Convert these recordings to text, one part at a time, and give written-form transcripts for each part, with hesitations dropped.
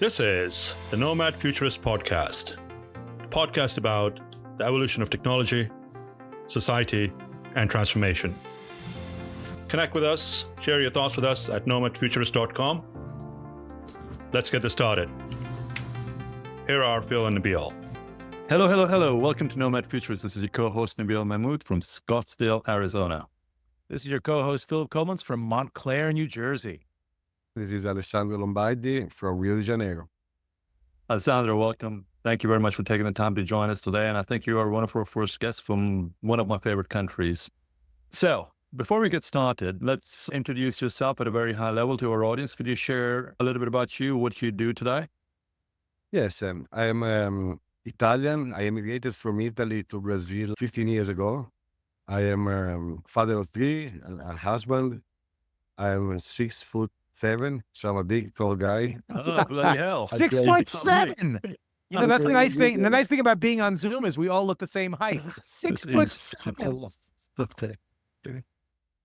This is the Nomad Futurist podcast, a podcast about the evolution of technology, society, and transformation. Connect with us, share your thoughts with us at nomadfuturist.com. Let's get this started. Here are Phil and Nabeel. Hello. Welcome to Nomad Futurist. This is your co-host Nabeel Mahmood from Scottsdale, Arizona. This is your co-host Phillip Koblence from Montclair, New Jersey. This is Alessandro Lombardi from Rio de Janeiro. Alessandro, welcome. Thank you very much for taking the time to join us today. And I think you are one of our first guests from one of my favorite countries. So before we get started, let's introduce yourself at a very high level to our audience. Could you share a little bit about you, what you do today? Yes, I am Italian. I emigrated from Italy to Brazil 15 years ago. I am father of three, a husband. I am 6'7", so I'm a big, tall guy. Oh, bloody hell. 6'7". You know, that's the nice thing. The nice thing about being on Zoom is we all look the same height. 6'7".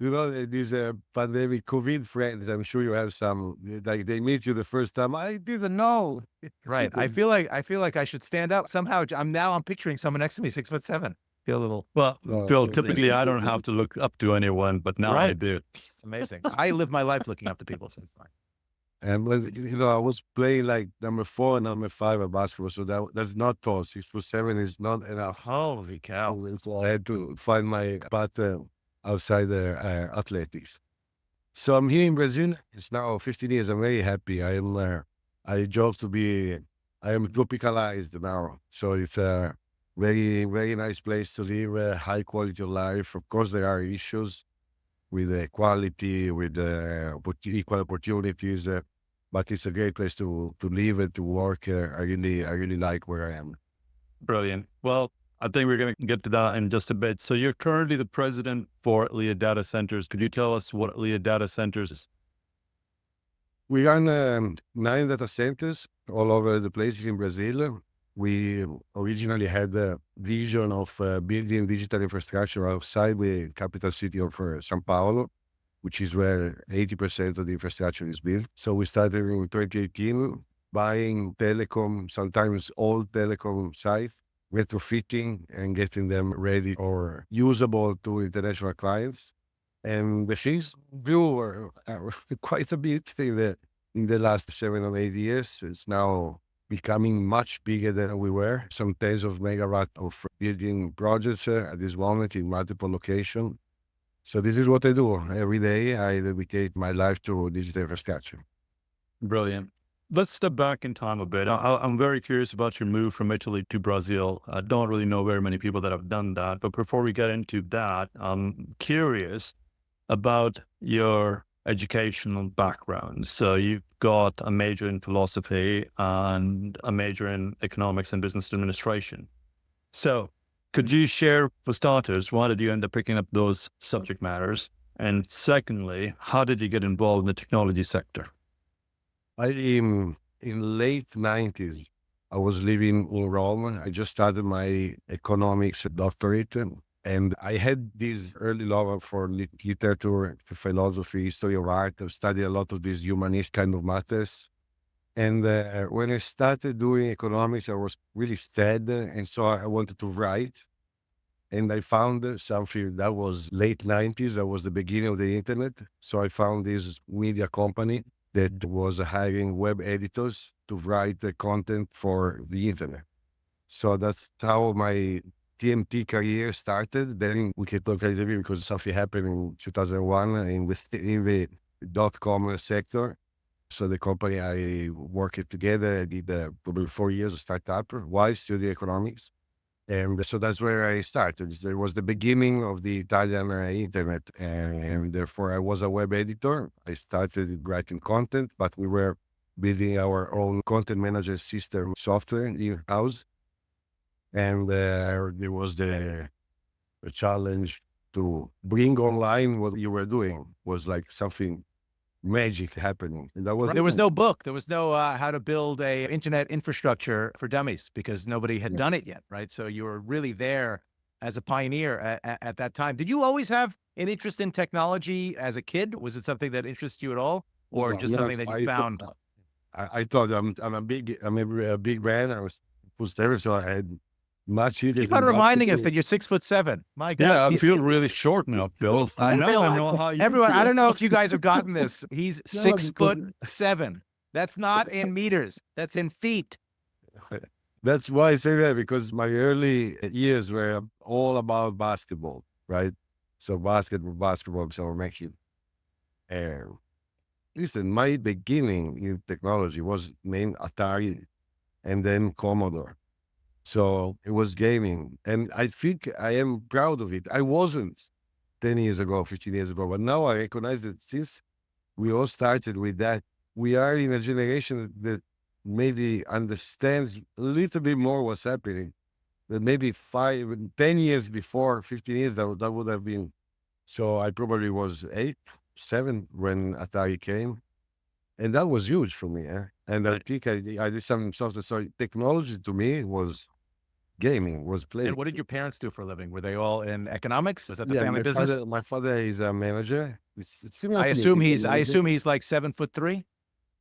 You know, these pandemic COVID friends, I'm sure you have some, like they meet you the first time. I didn't know. Right. I feel like I should stand up somehow. I'm picturing someone next to me, 6'7". Feel a little. Well, Phil, typically I don't have to look up to anyone, but now I do. It's amazing. I live my life looking up to people since mine. And when, I was playing like number 4 and number 5 at basketball, so that's not tall. 6'7" is not enough. Holy cow. So I had to find my path outside athletics. So I'm here in Brazil. It's now 15 years. I'm very happy. I am tropicalized now. So it's a very, very nice place to live, high quality of life. Of course, there are issues with equality, with equal opportunities, but it's a great place to live and to work. I really like where I am. Brilliant. Well, I think we're going to get to that in just a bit. So you're currently the president for Elea Data Centers. Could you tell us what Elea Data Centers is? We run 9 data centers all over the places in Brazil. We originally had the vision of building digital infrastructure outside the capital city of São Paulo, which is where 80% of the infrastructure is built. So we started in 2018 buying telecom, sometimes old telecom sites, retrofitting and getting them ready or usable to international clients. And the things grew quite a bit in the last 7 or 8 years. It's now becoming much bigger than we were. Some tens of megawatt of building projects at this moment in multiple locations. So this is what I do every day. I dedicate my life to digital infrastructure. Brilliant. Let's step back in time a bit. I'm very curious about your move from Italy to Brazil. I don't really know very many people that have done that. But before we get into that, I'm curious about your educational background. So you've got a major in philosophy and a major in economics and business administration. So could you share, for starters, why did you end up picking up those subject matters? And secondly, how did you get involved in the technology sector? In late 90s, I was living in Rome. I just started my economics doctorate. And I had this early love for literature, philosophy, history of art. I've studied a lot of these humanist kind of matters. And when I started doing economics, I was really sad. And so I wanted to write. And I found something that was late 90s. That was the beginning of the internet. So I found this media company that was hiring web editors to write the content for the internet. So that's how my TMT career started. Then we can talk a little bit because something happened in 2001 in the .com sector. So the company I worked together, I did probably 4 years of startup while studying economics. And so that's where I started. There was the beginning of the Italian internet. And therefore I was a web editor. I started writing content, but we were building our own content management system software in-house. And there was the challenge to bring online what you were doing was like something magic happening. And that was There was no book. There was no how to build a internet infrastructure for dummies because nobody had done it yet, right? So you were really there as a pioneer at that time. Did you always have an interest in technology as a kid? Was it something that interested you at all, or just something that you found? I thought I'm a big man. I was there, so I had much easier. Keep on reminding us that you're 6'7". My God. Yeah, I feel really short now, Bill. I know how you Everyone, feel. I don't know if you guys have gotten this. He's 6'7". That's not in meters. That's in feet. That's why I say that, because my early years were all about basketball, right? So basketball. So making. Listen, my beginning in technology was main Atari and then Commodore. So it was gaming. And I think I am proud of it. I wasn't 10 years ago, 15 years ago, but now I recognize that since we all started with that, we are in a generation that maybe understands a little bit more what's happening. That maybe 10 years before, 15 years, that would have been. So I probably was 8, 7 when Atari came. And that was huge for me. And I think I did some stuff. So technology to me was gaming, was playing. And what did your parents do for a living? Were they all in economics? Was that the Yeah, family business? My father is a manager. It's similar I to me. assume he's like 7'3".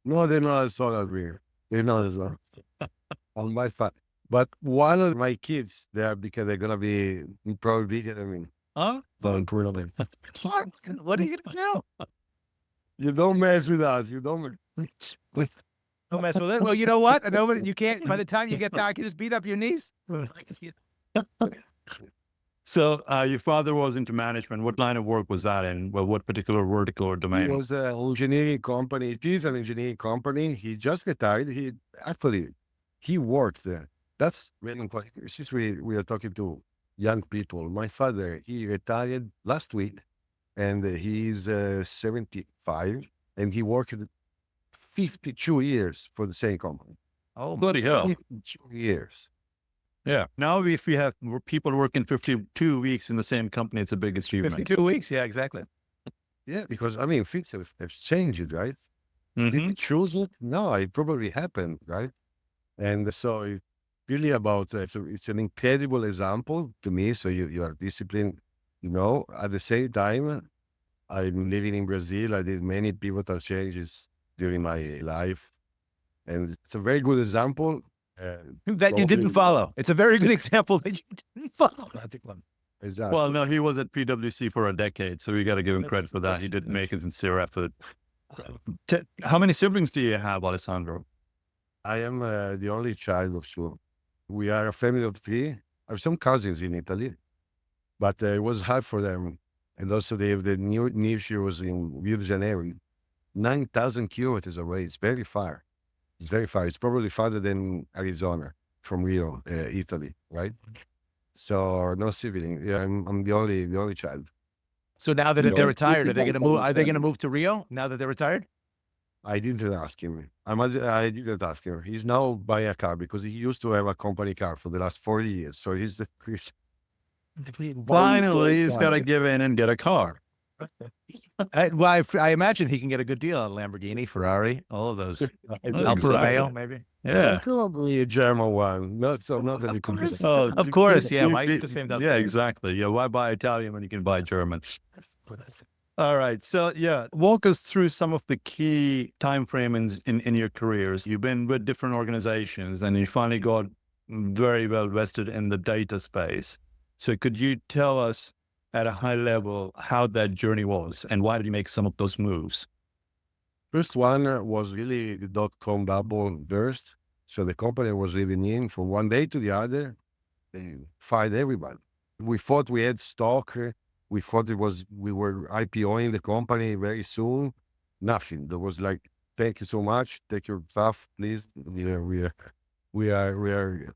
No, they're not as tall as me. They're not as tall. On my father. But one of my kids, because they're gonna be probably bigger than me. Huh? What are you gonna do? You don't mess with us. You don't mess with. Don't mess with it. Well, you know what? Nobody, you can't. By the time you get there, I can just beat up your niece. So your father was into management. What line of work was that in? Well, what particular vertical or It domain? was an engineering company. It is an engineering company. He just retired. He worked there. That's really important. Since we are talking to young people, my father, he retired last week, and he's 75, and he worked 52 years for the same company. Oh, bloody hell. 52 years. Yeah. Now, if we have people working 52 weeks in the same company, it's a big achievement. 52 weeks. Yeah, exactly. Yeah, because things have changed, right? Mhm. Did he choose it? No, it probably happened, right? And so it's really about, it's an incredible example to me. So you are disciplined, at the same time, I'm living in Brazil. I did many pivotal changes during my life. And it's a very good example. That you didn't follow. It's a very good example that you didn't follow. Exactly. Well, no, he was at PwC for a decade, so we got to give him credit for that. He did make a sincere effort. How many siblings do you have, Alessandro? I am the only child of two. We are a family of 3. I have some cousins in Italy, but it was hard for them. And also the new nephew was in Rio de Janeiro, 9,000 kilometers away. It's very far. It's very far. It's probably farther than Arizona from Rio, Italy, right? So no sibling. Yeah, I'm the only child. So now that they're retired, are they going to move? Are they going to move to Rio now that they're retired? I didn't ask him. I didn't ask him. He's now buying a car because he used to have a company car for the last 40 years. So he's Finally, he's got to give in and get a car. I imagine he can get a good deal on Lamborghini, Ferrari, all of those. Alfa Romeo, maybe. Yeah. Probably a German one. Not that you can. Oh, Of course, yeah. Why use the same? Yeah, exactly. Yeah, why buy Italian when you can buy German? All right. So, walk us through some of the key time frames in your careers. You've been with different organizations, and you finally got very well vested in the data space. So could you tell us at a high level how that journey was, and why did you make some of those moves? First one was really the dot-com bubble burst. So the company was living in from one day to the other, they fired everybody. We thought we had stock. We thought we were IPOing the company very soon. Nothing. There was like, thank you so much. Take your stuff, please. We are.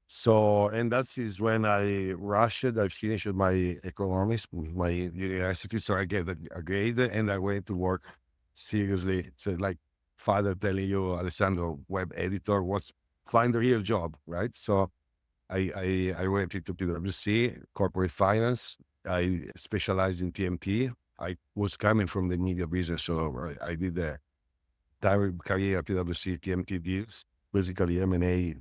So, and that is when I rushed. I finished my economics, my university. So I get a grade and I went to work seriously. So like father telling you, Alessandro, web editor, find a real job, right? So I went into PwC, corporate finance. I specialized in TMT. I was coming from the media business, so I did the entire career at PwC, TMT deals, basically M&A,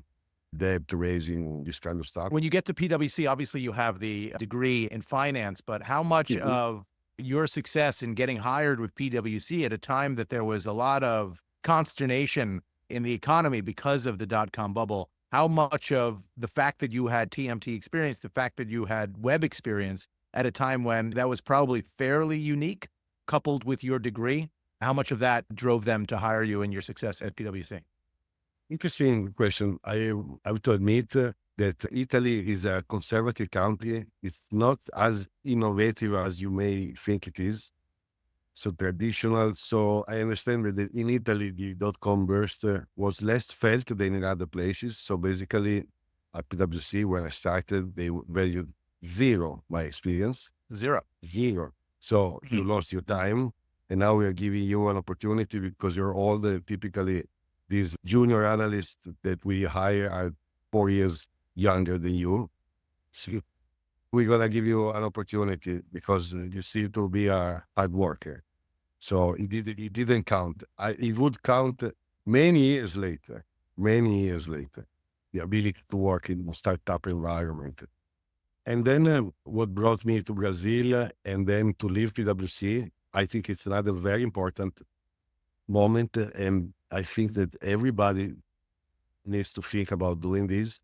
debt raising, this kind of stuff. When you get to PwC, obviously you have the degree in finance, but how much of your success in getting hired with PwC at a time that there was a lot of consternation in the economy because of the dot-com bubble. How much of the fact that you had TMT experience, the fact that you had web experience at a time when that was probably fairly unique, coupled with your degree, how much of that drove them to hire you and your success at PwC? Interesting question. I have to admit that Italy is a conservative country. It's not as innovative as you may think it is. So traditional. So I understand that in Italy, the dot-com burst was less felt than in other places. So basically, at PwC, when I started, they valued zero my experience. Zero. So you lost your time, and now we are giving you an opportunity because you're all typically these junior analysts that we hire are 4 years younger than you. So we're going to give you an opportunity because you seem to be a hard worker. So it didn't count. It would count many years later, the ability to work in a startup environment. And then what brought me to Brazil and then to leave PwC, I think it's another very important moment. And I think that everybody needs to think about doing this,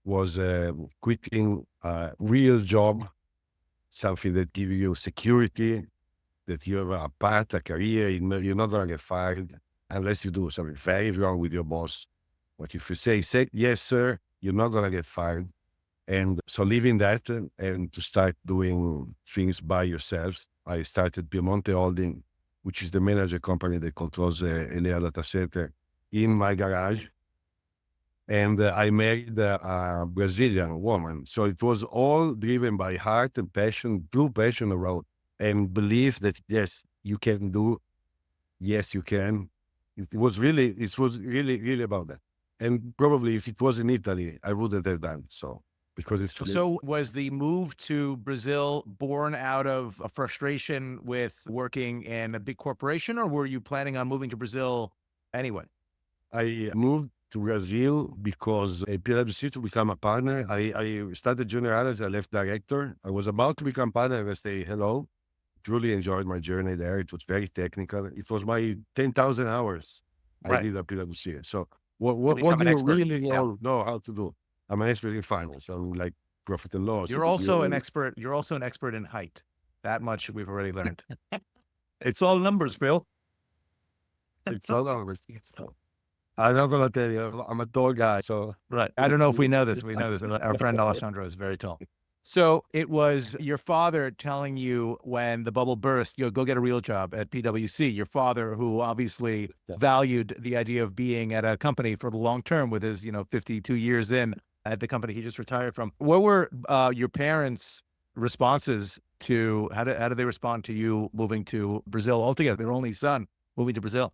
was quitting a real job, something that gives you security, that you have a path, a career, you're not going to get fired unless you do something very wrong with your boss. But if you say yes, sir, you're not going to get fired. And so leaving that and to start doing things by yourself, I started Piemonte Holding, which is the manager company that controls Elea Data Center, in my garage. And I married a Brazilian woman. So it was all driven by heart and passion, true passion around, and belief that, yes, you can do, yes, you can. It was really about that. And probably if it was in Italy, I wouldn't have done so. Because it's so was the move to Brazil born out of a frustration with working in a big corporation, or were you planning on moving to Brazil anyway? I moved to Brazil because at PwC to become a partner. I started junior analyst, I left director. I was about to become partner and I say hello. Truly enjoyed my journey there. It was very technical. It was my 10,000 hours I did at PwC. So what do you really know how to do? I'm an expert in finance. I'm like profit and loss. You're also an expert. You're also an expert in height. That much we've already learned. It's all numbers, Phil. It's all numbers. I'm not going to tell you. I'm a tall guy. So right. I don't know if we know this. We know this. Our friend Alessandro is very tall. So it was your father telling you when the bubble burst, go get a real job at PwC. Your father, who obviously valued the idea of being at a company for the long term with his, 52 years in at the company he just retired from. What were your parents' responses to, how did they respond to you moving to Brazil altogether? Their only son moving to Brazil.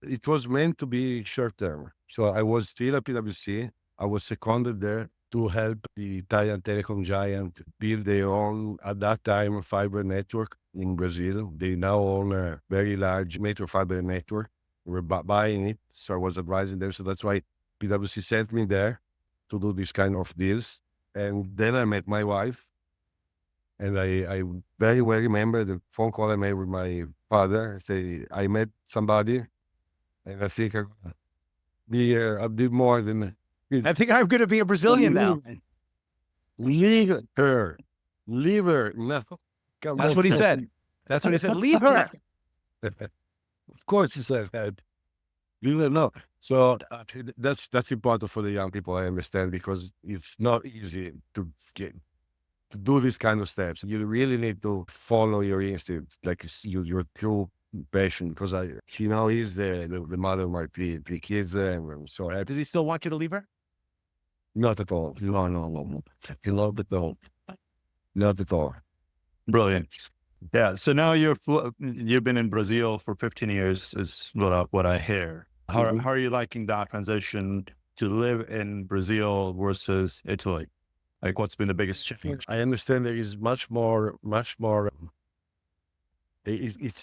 It was meant to be short term. So I was still at PwC. I was seconded there to help the Italian telecom giant build their own, at that time, fiber network in Brazil. They now own a very large metro fiber network. We're buying it. So I was advising them. So that's why PwC sent me there to do this kind of deals. And then I met my wife. And I very well remember the phone call I made with my father. I met somebody, and I think I'll be here a bit more than... I think I'm going to be a Brazilian now. Leave her. Leave her. No. That's what he said. That's what he said. Leave her. Of course he said that. Leave her. No. So that's important for the young people, I understand, because it's not easy to do this kind of steps. You really need to follow your instincts, like your true passion, because he's the mother of my three kids, and I'm so happy. Does he still want you to leave her? Not at all. No. Not at all. Not at all. Brilliant. Yeah. So now you've been in Brazil for 15 years, is what I hear. How are you liking that transition to live in Brazil versus Italy? Like, what's been the biggest change? I understand there is much more.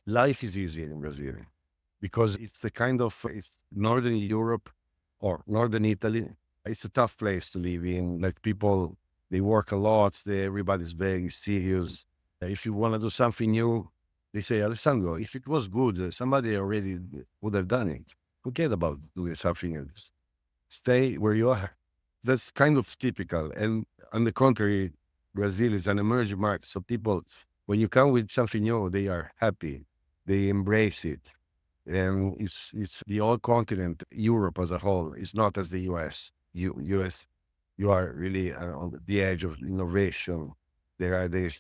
Life is easier in Brazil because it's the kind of Northern Europe or Northern Italy. It's a tough place to live in. Like people, they work a lot. Everybody's very serious. If you want to do something new, they say, Alessandro, if it was good, somebody already would have done it. forget about doing something else. Stay where you are. That's kind of typical. And on the contrary, Brazil is an emerging market. So people, when you come with something new, they are happy. They embrace it. And it's the whole continent, Europe as a whole, is not as the US. US, you are really on the edge of innovation. There are the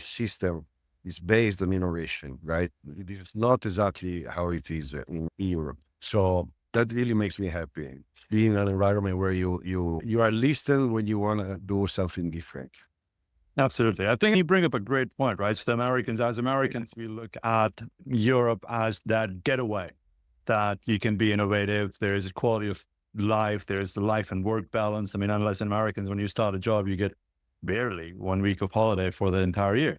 system is based on innovation, right? It is not exactly how it is in Europe. So that really makes me happy. Being in an environment where you are listened when you want to do something different. Absolutely. I think you bring up a great point, right? So as Americans, we look at Europe as that getaway, that you can be innovative. There is a quality of life. There's the life and work balance. I mean, unless Americans, when you start a job, you get barely 1 week of holiday for the entire year.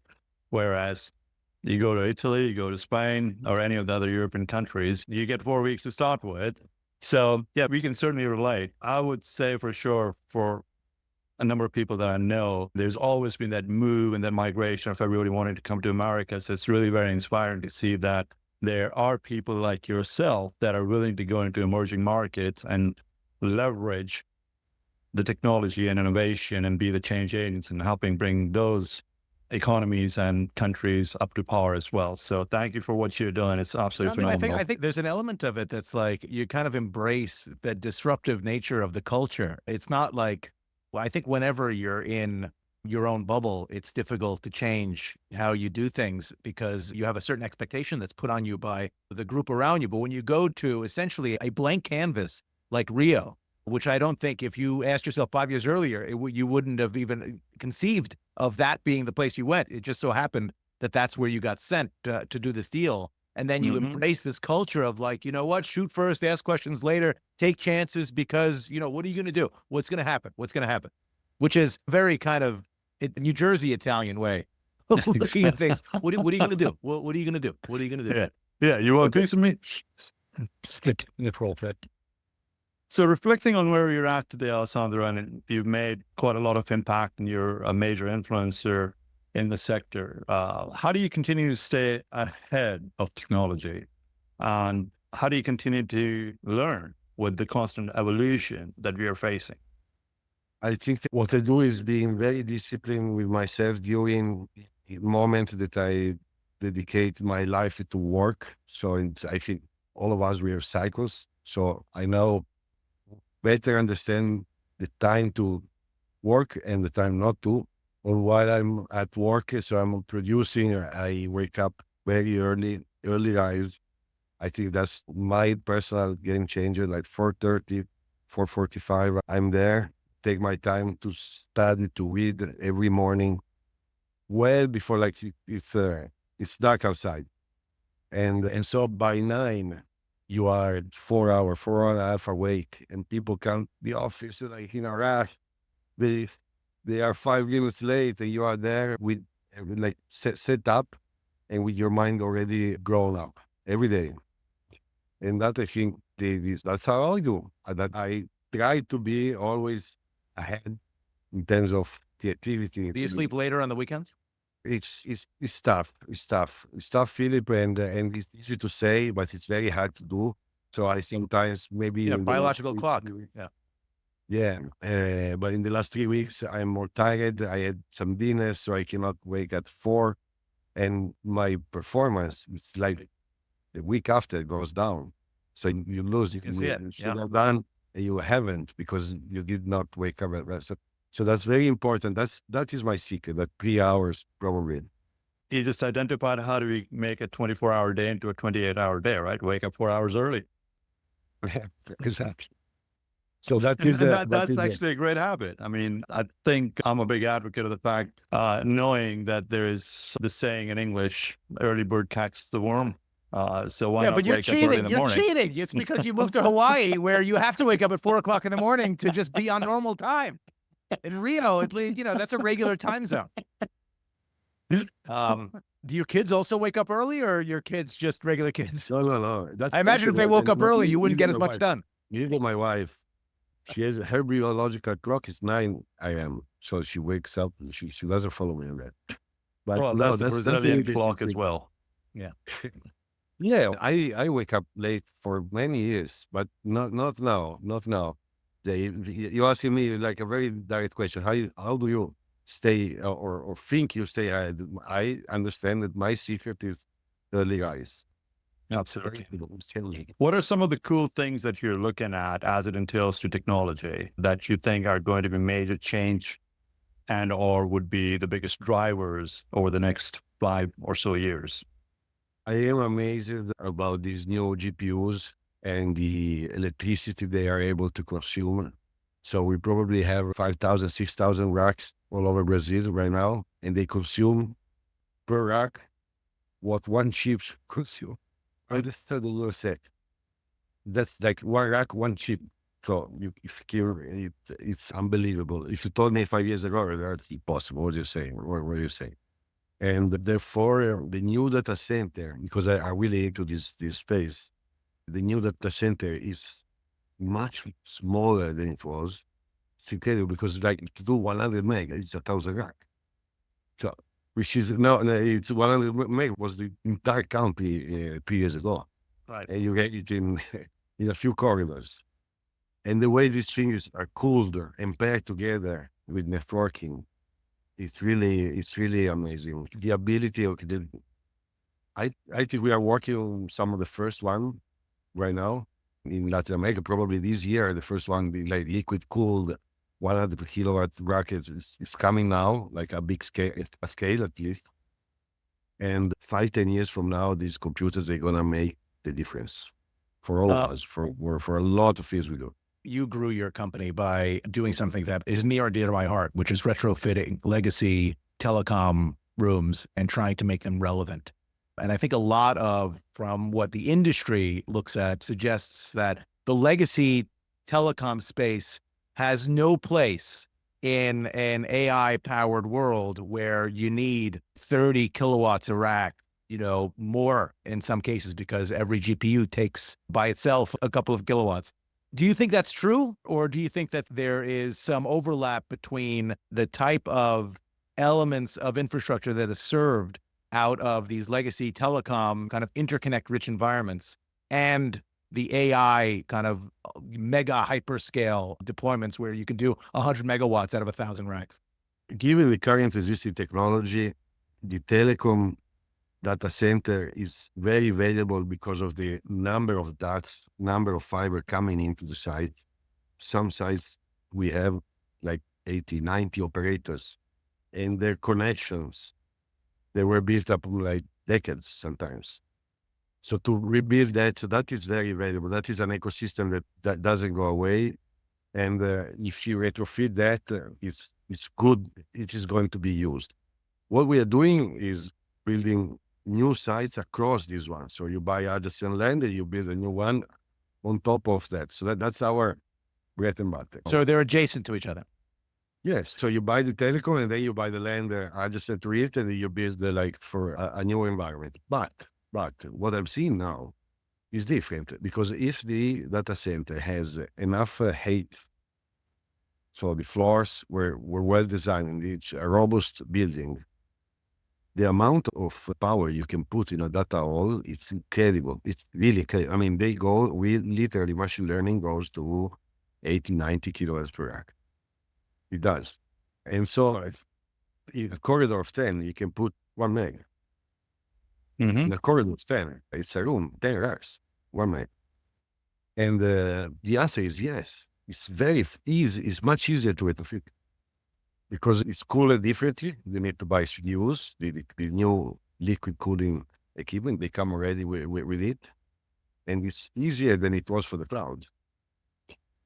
Whereas you go to Italy, you go to Spain, or any of the other European countries, you get 4 weeks to start with. So yeah, we can certainly relate. I would say for sure, for a number of people that I know, there's always been that move and that migration of everybody wanting to come to America. So it's really very inspiring to see that there are people like yourself that are willing to go into emerging markets and leverage the technology and innovation and be the change agents and helping bring those economies and countries up to power as well. So thank you for what you're doing. It's absolutely phenomenal. I think there's an element of it that's like you kind of embrace the disruptive nature of the culture. It's not like, well, I think whenever you're in your own bubble, it's difficult to change how you do things because you have a certain expectation that's put on you by the group around you. But when you go to essentially a blank canvas like Rio, which I don't think if you asked yourself 5 years earlier, you wouldn't have even conceived of that being the place you went. It just so happened that that's where you got sent to do this deal. And then you embrace this culture of like, you know what, shoot first, ask questions later, take chances because, you know, what are you going to do? What's going to happen? What's going to happen? Which is very kind of New Jersey Italian way of looking at things. What are you going to do? What are you going to do? What are you going to do? Yeah. You want a piece of me? So reflecting on where you're at today, Alessandro, and you've made quite a lot of impact and you're a major influencer in the sector. How do you continue to stay ahead of technology? And how do you continue to learn with the constant evolution that we are facing? I think that what I do is being very disciplined with myself during the moment that I dedicate my life to work. So I think all of us, we have cycles. So I know better understand the time to work and the time not to. Or while I'm at work, so I'm producing, I wake up very early rise. I think that's my personal game changer, like 4:30, 4:45, I'm there. Take my time to study, to read every morning, well before like it's dark outside. And so by 9, you are 4.5 hours awake, and people come to the office like in a rush. They are 5 minutes late, and you are there with like set up and with your mind already grown up every day. And that I think that's how I do. That I try to be always ahead in terms of the activity. Do you sleep later on the weekends? It's tough. It's tough, Philip, and it's easy to say, but it's very hard to do. So I sometimes maybe biological clock. Yeah. But in the last 3 weeks, I'm more tired. I had some dinner, so I cannot wake at 4, and my performance, it's like the week after it goes down. So you lose. You can see it. You should have done, and you haven't because you did not wake up at rest. So that's very important. That is my secret. That 3 hours probably. You just identified how do we make a 24-hour day into a 28-hour day, right? Wake up 4 hours early. Exactly. So that's actually a great habit. I mean, I think I'm a big advocate of the fact, knowing that there is the saying in English, early bird catches the worm. So why not but you're wake up early in the morning? You're cheating. It's because you moved to Hawaii where you have to wake up at 4:00 in the morning to just be on normal time. In Rio, at least, that's a regular time zone. Do your kids also wake up early, or are your kids just regular kids? No. I imagine if they woke up early, you wouldn't get as much done. Neither my wife. She has her biological clock is 9 a.m. So she wakes up and she doesn't follow me on that. But well, that's the Brazilian clock as well. Yeah. Yeah, I wake up late for many years, but not now, not now. You asking me like a very direct question. How do you stay or think you stay ahead? I understand that my secret is early rise. Absolutely. What are some of the cool things that you're looking at as it entails to technology that you think are going to be major change and or would be the biggest drivers over the next 5 or so years? I am amazed about these new GPUs and the electricity they are able to consume. So we probably have 5,000, 6,000 racks all over Brazil right now, and they consume per rack what one chip consume. I just heard a little set. That's like one rack, one chip. So it's unbelievable. If you told me 5 years ago, that's impossible. What do you say? What do you say? And therefore, the new data center, because I really into this space, the new data center is much smaller than it was. It's incredible because like to do 100 meg, it's 1,000 rack. So, which is it's 100 meg was the entire country 3 years ago. Right. And you get it in in a few corridors. And the way these things are cooled and paired together with networking, it's really amazing. The ability of I think we are working on some of the first one right now in Latin America. Probably this year, the first one, the like liquid cooled 100 kilowatt brackets is coming now, like a big scale, at least. And 5-10 years from now, these computers they're gonna make the difference for all of us, for a lot of things we do. You grew your company by doing something that is near and dear to my heart, which is retrofitting legacy telecom rooms and trying to make them relevant. And I think a lot from what the industry looks at suggests that the legacy telecom space has no place in an AI powered world where you need 30 kilowatts a rack, more in some cases, because every GPU takes by itself a couple of kilowatts. Do you think that's true? Or do you think that there is some overlap between the type of elements of infrastructure that is served out of these legacy telecom kind of interconnect rich environments and the AI kind of mega hyperscale deployments where you can do 100 megawatts out of 1,000 racks? Given the current existing technology, the telecom data center is very valuable because of the number of ducts, number of fiber coming into the site. Some sites we have like 80, 90 operators, and their connections, they were built up like decades sometimes. So to rebuild that, so that is very valuable. That is an ecosystem that doesn't go away. And if you retrofit that, it's good. It is going to be used. What we are doing is building new sites across this one. So you buy adjacent land and you build a new one on top of that. So that's our bread and butter. So they're adjacent to each other. Yes. So you buy the telecom and then you buy the land adjacent to it, and then you build for a new environment. But what I'm seeing now is different, because if the data center has enough height, so the floors were well designed and it's a robust building, the amount of power you can put in a data hall, it's incredible. It's really incredible. I mean, literally machine learning goes to 80, 90 kilowatts per rack. It does. And so in a corridor of 10, you can put 1 meg. Mm-hmm. In a corridor of 10, it's a room, 10 racks, 1 meg. And the answer is yes. It's very easy. It's much easier to retrofit because it's cooled differently. You need to buy CDUs, the new liquid cooling equipment. They come already with it. And it's easier than it was for the cloud.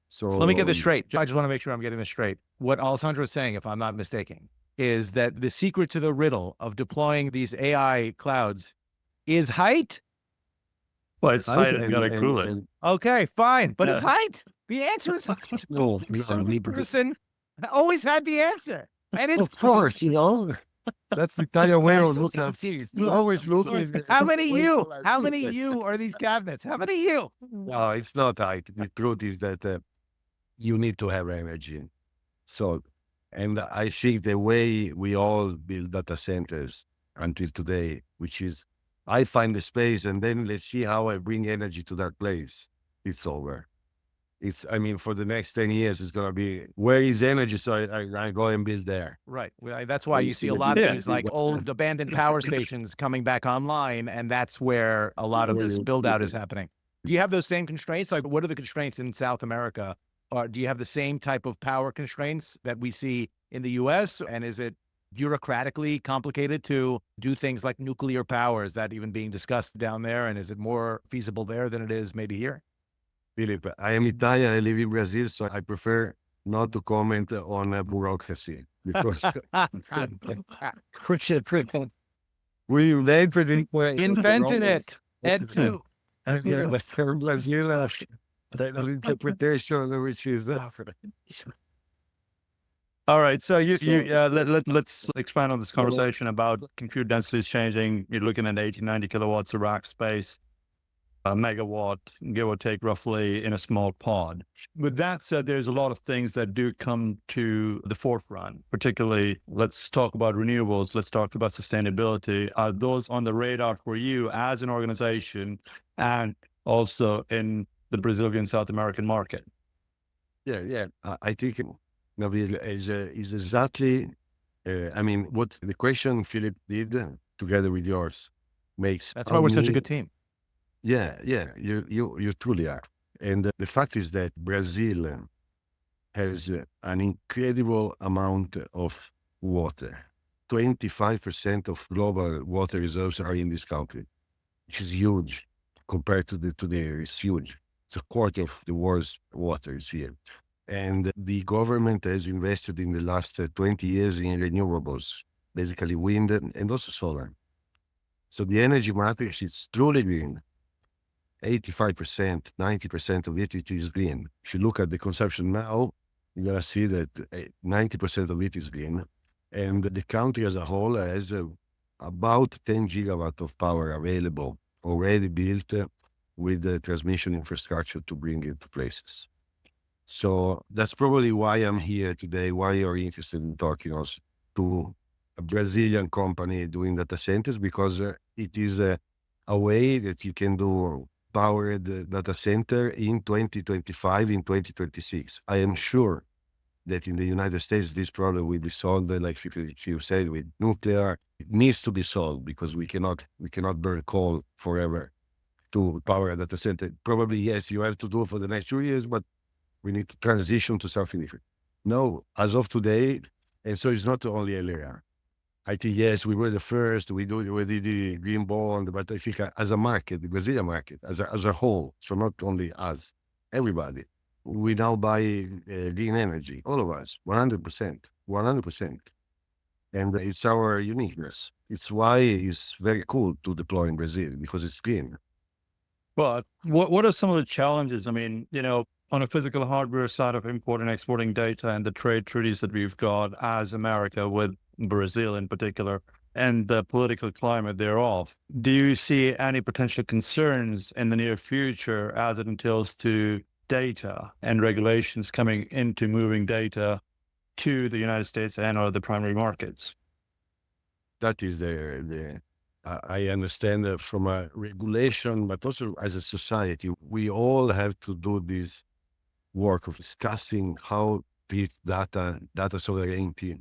So let me get this straight. I just want to make sure I'm getting this straight. What Alessandro is saying, if I'm not mistaken, is that the secret to the riddle of deploying these AI clouds is height? Well, it's height and you gotta cool it. Okay, fine. But it's height. The answer is height. No, Some person always had the answer. And it's of course, that's the Italian way of looking at things. Always looking. How many you are these cabinets? How many you? No, it's not height. The truth is that you need to have energy. So, and I think the way we all build data centers until today, which is I find the space and then let's see how I bring energy to that place. It's over. For the next 10 years, it's going to be, where is energy? So I go and build there. Right. Well, that's why you see a lot of Yeah. these like old abandoned power stations coming back online, and that's where a lot of this build out is happening. Do you have those same constraints? Like, what are the constraints in South America? Or do you have the same type of power constraints that we see in the US? And is it bureaucratically complicated to do things like nuclear power? Is that even being discussed down there? And is it more feasible there than it is maybe here? Phillip, I am Italian, I live in Brazil, so I prefer not to comment on bureaucracy because we invented it. Ed too. Brazil, the interpretation which is All right. So let's expand on this conversation about compute densities changing. You're looking at 80, 90 kilowatts of rack space, a megawatt, give or take roughly in a small pod. With that said, there's a lot of things that do come to the forefront, particularly let's talk about renewables. Let's talk about sustainability. Are those on the radar for you as an organization and also in the Brazilian South American market? Yeah. I think Nabeel is exactly, what the question Phillip did together with yours makes. That's why we're such a good team. Yeah, you truly are. And the fact is that Brazil has an incredible amount of water. 25% of global water reserves are in this country, which is huge compared to the it's huge. It's a quarter of the world's water is here. And the government has invested in the last 20 years in renewables, basically wind and also solar. So the energy matrix is truly green. 85%, 90% of it is green. If you look at the consumption now, you're going to see that 90% of it is green. And the country as a whole has about 10 gigawatt of power available, already built with the transmission infrastructure to bring it to places. So that's probably why I'm here today, why you're interested in talking also to a Brazilian company doing data centers, because it is a way that you can do powered data center in 2025, in 2026. I am sure that in the United States, this problem will be solved, like you said, with nuclear. It needs to be solved because we cannot burn coal forever to power a data center. Probably, yes, you have to do it for the next 2 years, but we need to transition to something different. No, as of today, and so it's not only Elea. I think, yes, we were the first, we did the green bond, but I think as a market, the Brazilian market, as a whole, so not only us, everybody, we now buy green energy, all of us, 100%. And it's our uniqueness. It's why it's very cool to deploy in Brazil, because it's green. But what are some of the challenges? I mean, on a physical hardware side of importing and exporting data and the trade treaties that we've got as America with Brazil in particular, and the political climate thereof, do you see any potential concerns in the near future as it entails to data and regulations coming into moving data to the United States and or the primary markets? That is I understand from a regulation, but also as a society, we all have to do this work of discussing how this data sovereignty.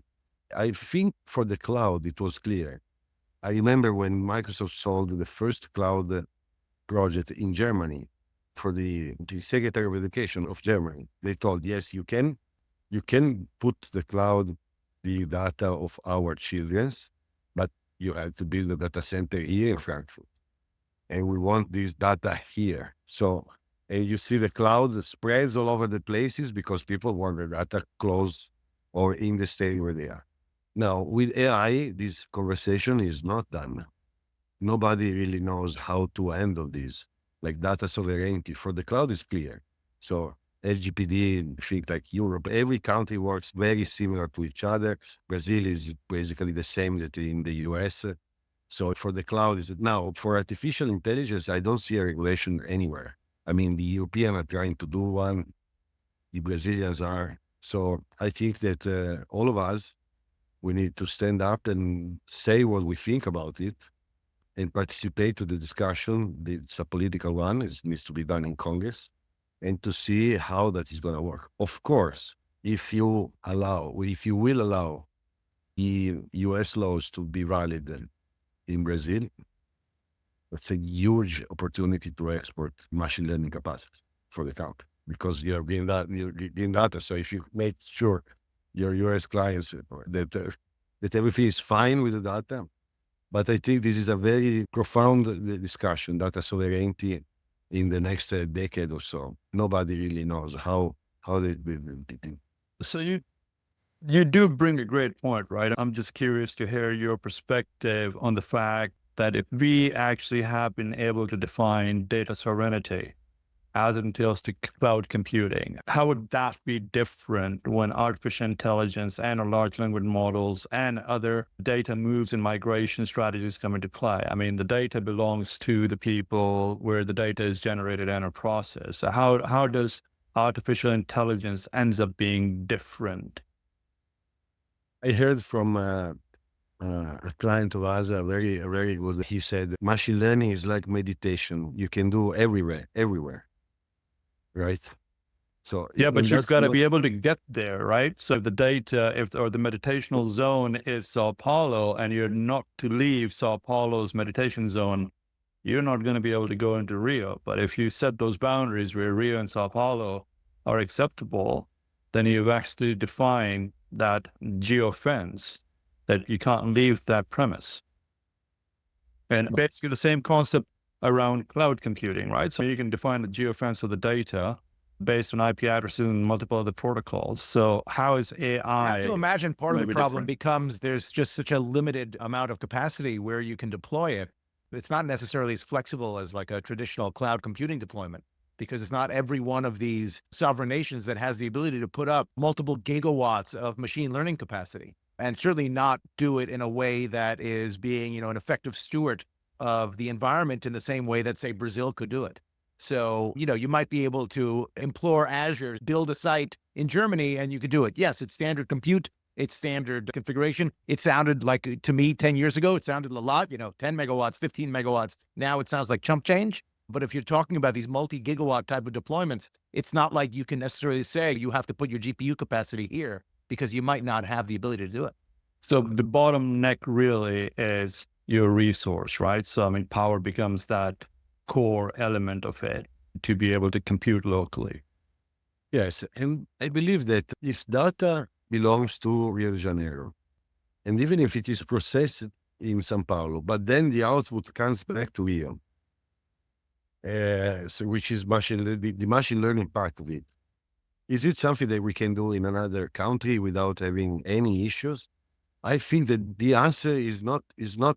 I think for the cloud, it was clear. I remember when Microsoft sold the first cloud project in Germany for the Secretary of Education of Germany. They told, yes, you can put the cloud, the data of our children's, but you have to build a data center here in Frankfurt. And we want this data here. So, and you see the cloud spreads all over the places because people want the data close or in the state where they are. Now, with AI, this conversation is not done. Nobody really knows how to handle this. Like data sovereignty for the cloud is clear. So LGPD, think like Europe, every country works very similar to each other. Brazil is basically the same that in the US. So for the cloud is now for artificial intelligence, I don't see a regulation anywhere. I mean, the Europeans are trying to do one, the Brazilians are. So I think that all of us, we need to stand up and say what we think about it. and participate to the discussion. It's a political one. It needs to be done in Congress, and to see how that is going to work. Of course, if you will allow the U.S. laws to be valid in Brazil, that's a huge opportunity to export machine learning capacity for the country, because you're getting data. So if you make sure your U.S. clients that everything is fine with the data, but I think this is a very profound discussion, data sovereignty in the next decade or so. Nobody really knows how they will be. So you do bring a great point, right? I'm just curious to hear your perspective on the fact that if we actually have been able to define data sovereignty as it entails to cloud computing, how would that be different when artificial intelligence and our large language models and other data moves and migration strategies come into play? I mean, the data belongs to the people where the data is generated and processed. So how does artificial intelligence ends up being different? I heard from a client of ours, a very good. He said, machine learning is like meditation. You can do everywhere. Right. So yeah, but you've got to be able to get there, right? So if the data, or the meditational zone is Sao Paulo, and you're not to leave Sao Paulo's meditation zone, you're not going to be able to go into Rio. But if you set those boundaries where Rio and Sao Paulo are acceptable, then you've actually defined that geofence, that you can't leave that premise. And basically the same concept around cloud computing, right? So you can define the geofence of the data based on IP addresses and multiple other protocols. So how is AI? I have to imagine part of the problem different? becomes there's just such a limited amount of capacity where you can deploy it. It's not necessarily as flexible as like a traditional cloud computing deployment, because it's not every one of these sovereign nations that has the ability to put up multiple gigawatts of machine learning capacity, and certainly not do it in a way that is being, an effective steward of the environment in the same way that, say, Brazil could do it. So, you might be able to implore Azure, build a site in Germany, and you could do it. Yes, it's standard compute, it's standard configuration. It sounded like, to me, 10 years ago, it sounded a lot, 10 megawatts, 15 megawatts. Now it sounds like chump change. But if you're talking about these multi-gigawatt type of deployments, it's not like you can necessarily say you have to put your GPU capacity here, because you might not have the ability to do it. So the bottleneck really is your resource, right? So, I mean, power becomes that core element of it to be able to compute locally. Yes. And I believe that if data belongs to Rio de Janeiro, and even if it is processed in São Paulo, but then the output comes back to Rio, so which is the machine learning part of it, is it something that we can do in another country without having any issues? I think that the answer is not,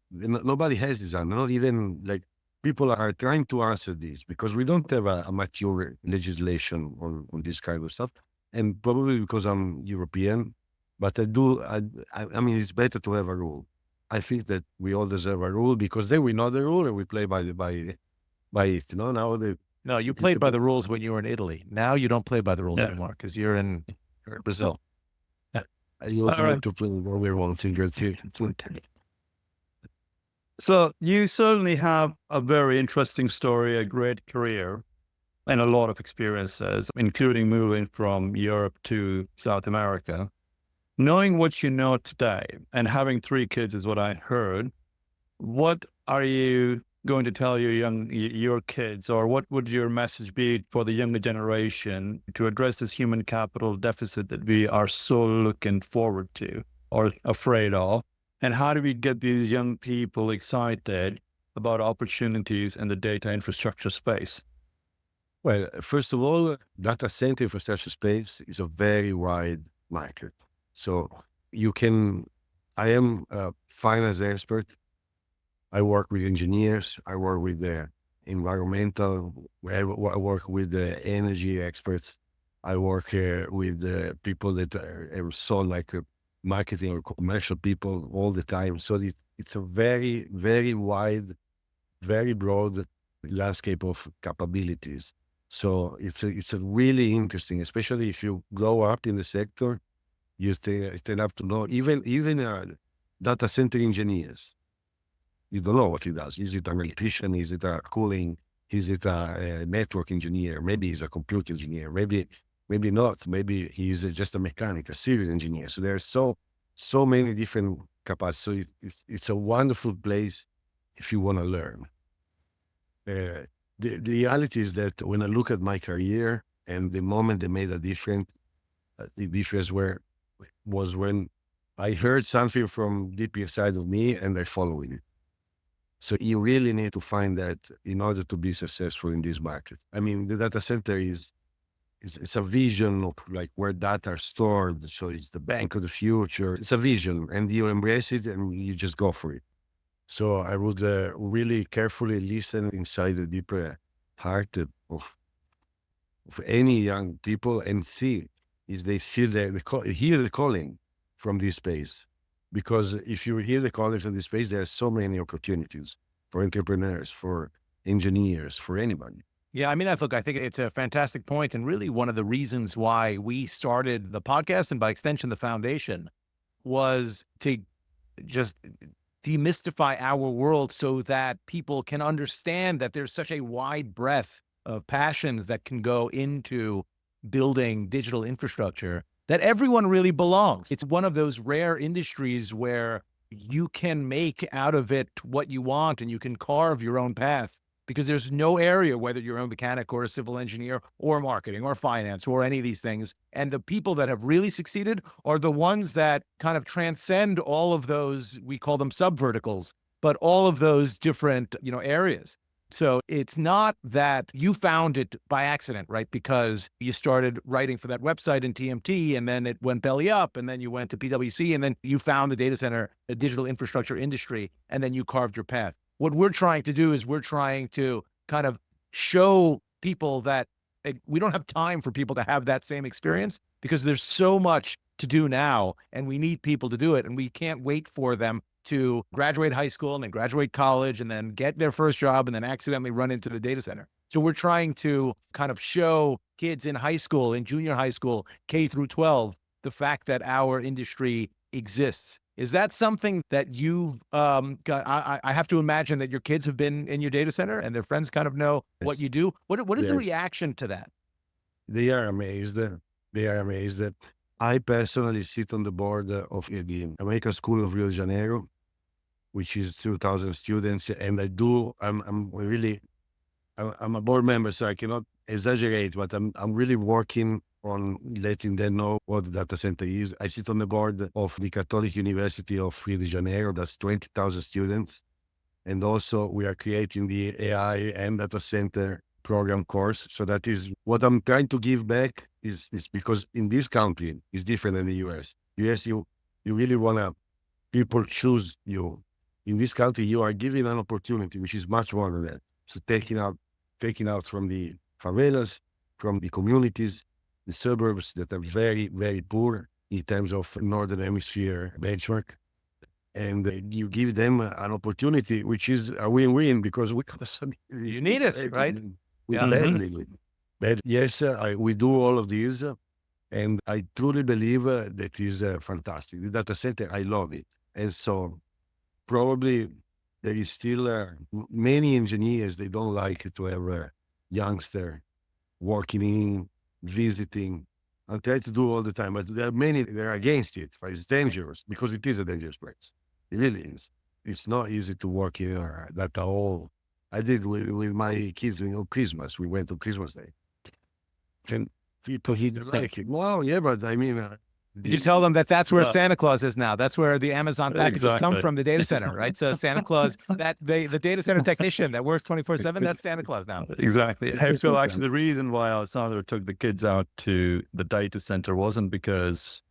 nobody has this answer, not even like people are trying to answer this, because we don't have a mature legislation on this kind of stuff. And probably because I'm European, but I mean, it's better to have a rule. I think that we all deserve a rule, because then we know the rule and we play by it. No, you played by the rules when you were in Italy. Now you don't play by the rules anymore, because you're in Brazil. You have to play where we want to go to. So you certainly have a very interesting story, a great career, and a lot of experiences, including moving from Europe to South America. Knowing what you know today, and having 3 kids is what I heard, what are you going to tell your kids, or what would your message be for the younger generation to address this human capital deficit that we are so looking forward to or afraid of? And how do we get these young people excited about opportunities in the data infrastructure space? Well, first of all, data center infrastructure space is a very wide market. So I am a finance expert. I work with engineers. I work with the environmental. I work with the energy experts. I work with the people that are so like marketing or commercial people all the time. So it's a very, very wide, very broad landscape of capabilities. So it's a really interesting, especially if you grow up in the sector, you stand up to know even data center engineers. You don't know what he does. Is it an electrician? Is it a cooling? Is it a network engineer? Maybe he's a computer engineer. Maybe not. Maybe he's just a mechanic, a civil engineer. So there's so many different capacities. So it's a wonderful place if you want to learn. The reality is that when I look at my career and the moment they made a difference, the difference was when I heard something from deep inside of me and I followed it. So you really need to find that in order to be successful in this market. I mean, the data center it's a vision of like where data are stored. So it's the bank of the future. It's a vision and you embrace it and you just go for it. So I would really carefully listen inside the deeper heart of any young people and see if they feel hear the calling from this space. Because if you hear the calling from this space, there are so many opportunities for entrepreneurs, for engineers, for anybody. Yeah, I mean, I think it's a fantastic point, and really one of the reasons why we started the podcast and by extension the foundation was to just demystify our world so that people can understand that there's such a wide breadth of passions that can go into building digital infrastructure, that everyone really belongs. It's one of those rare industries where you can make out of it what you want and you can carve your own path, because there's no area, whether you're a mechanic or a civil engineer or marketing or finance or any of these things. And the people that have really succeeded are the ones that kind of transcend all of those, we call them sub-verticals, but all of those different, areas. So it's not that you found it by accident, right? Because you started writing for that website in TMT and then it went belly up and then you went to PwC and then you found the data center, the digital infrastructure industry, and then you carved your path. What we're trying to do is we're trying to kind of show people that we don't have time for people to have that same experience because there's so much to do now and we need people to do it. And we can't wait for them to graduate high school and then graduate college and then get their first job and then accidentally run into the data center. So we're trying to kind of show kids in high school, in junior high school, K through 12, the fact that our industry exists. Is that something that you've got? I have to imagine that your kids have been in your data center and their friends kind of know what you do. What is the reaction to that? They are amazed. I personally sit on the board of the American School of Rio de Janeiro, which is 2,000 students. And I'm a board member, so I cannot exaggerate, but I'm really working on letting them know what the data center is. I sit on the board of the Catholic University of Rio de Janeiro. That's 20,000 students. And also we are creating the AI and data center program course. So that is what I'm trying to give back is because in this country, it's different than the US. US, you really want to, people choose you. In this country, you are given an opportunity, which is much more than that. So taking out from the favelas, from the communities, the suburbs that are very, very poor in terms of Northern Hemisphere benchmark. And you give them an opportunity, which is a win-win because you need it, right? But yes, we do all of these. And I truly believe that is fantastic. The data center, I love it. And so probably there is still many engineers, they don't like to have a youngster working in, visiting. I try to do all the time, but there are many that are against it. It's dangerous because it is a dangerous place. It really is. It's not easy to work here at all. I did with my kids on Christmas. We went on Christmas Day. And people, he didn't like it. Well, yeah, but I mean... Did you tell them that that's where Santa Claus is now? That's where the Amazon packages come from, the data center, right? So Santa Claus, the data center technician that works 24/7, that's Santa Claus now. Exactly. I feel actually the reason why Alessandro took the kids out to the data center wasn't because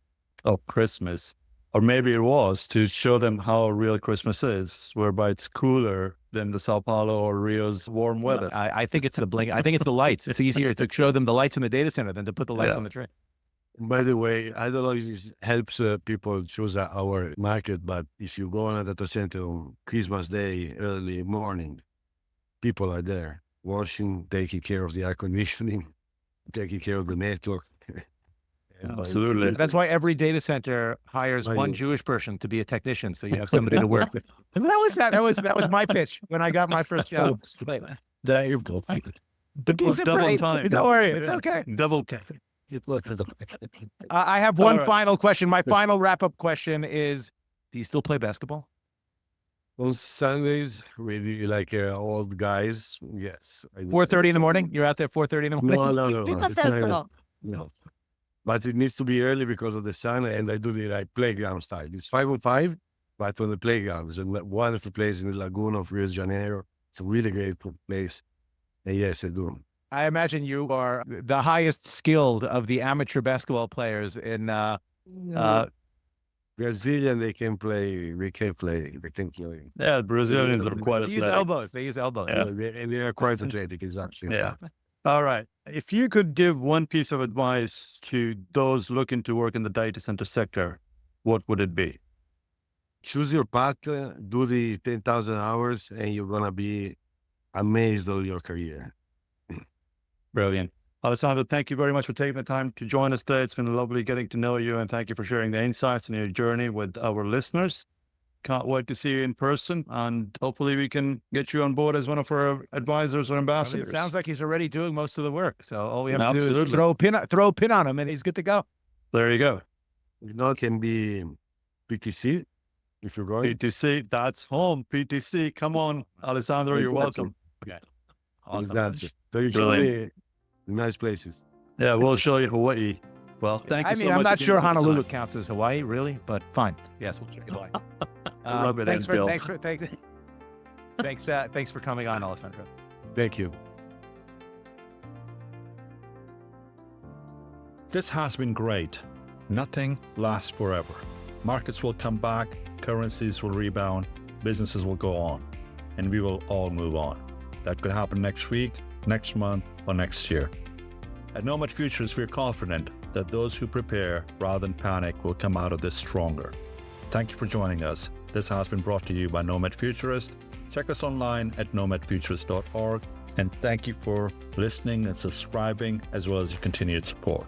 of Christmas, or maybe it was to show them how real Christmas is, whereby it's cooler than the Sao Paulo or Rio's warm weather. I think it's the blink. I think it's the lights. It's easier to show them the lights in the data center than to put the lights on the tree. By the way, I don't know if this helps people choose our market, but if you go on a data center on Christmas Day, early morning, people are there washing, taking care of the air conditioning, taking care of the network. And Absolutely. That's why every data center hires one Jewish person to be a technician, so you have somebody to work with. And that was my pitch when I got my first job. There you go. Double time. Don't worry, it's okay. Double time. I have one final question. My final wrap-up question is: do you still play basketball? On Sundays, really like old guys. Yes. 4:30 in the morning. You're out there 4:30 in the morning. No. No. But it needs to be early because of the sun, and I do the like playground style. It's 5-on-5, but on the playground. It's a wonderful place in the lagoon of Rio de Janeiro. It's a really great place. And yes, I do. I imagine you are the highest skilled of the amateur basketball players in. Brazilian, they can play. We can play. We can play. Yeah, Brazilians are quite They use athletic. elbows. They use elbows. Yeah. And they are quite athletic, exactly. Yeah. All right. If you could give one piece of advice to those looking to work in the data center sector, what would it be? Choose your path, do the 10,000 hours, and you're going to be amazed of your career. Brilliant. Alessandro, thank you very much for taking the time to join us today. It's been lovely getting to know you, and thank you for sharing the insights and your journey with our listeners. Can't wait to see you in person, and hopefully we can get you on board as one of our advisors or ambassadors. It sounds like he's already doing most of the work. So all we have to do is Absolutely. throw a pin on him, and he's good to go. There you go. You know, it can be PTC if you're going. PTC, that's home. PTC, come on, Alessandro, you're Exactly. welcome. Okay. Awesome. Awesome. So you show me nice places. Yeah, we'll show you Hawaii. Well, thank you so much. I'm not for sure giving us the Honolulu time. counts as Hawaii, really, but fine. Yes, we'll check Hawaii. Rub it in, Bill. Thanks for coming on, Alessandro. Thank you. This has been great. Nothing lasts forever. Markets will come back, currencies will rebound, businesses will go on, and we will all move on. That could happen next week, next month, or next year. At Nomad Futurist, we're confident that those who prepare rather than panic will come out of this stronger. Thank you for joining us. This has been brought to you by Nomad Futurist. Check us online at nomadfuturist.org. And thank you for listening and subscribing, as well as your continued support.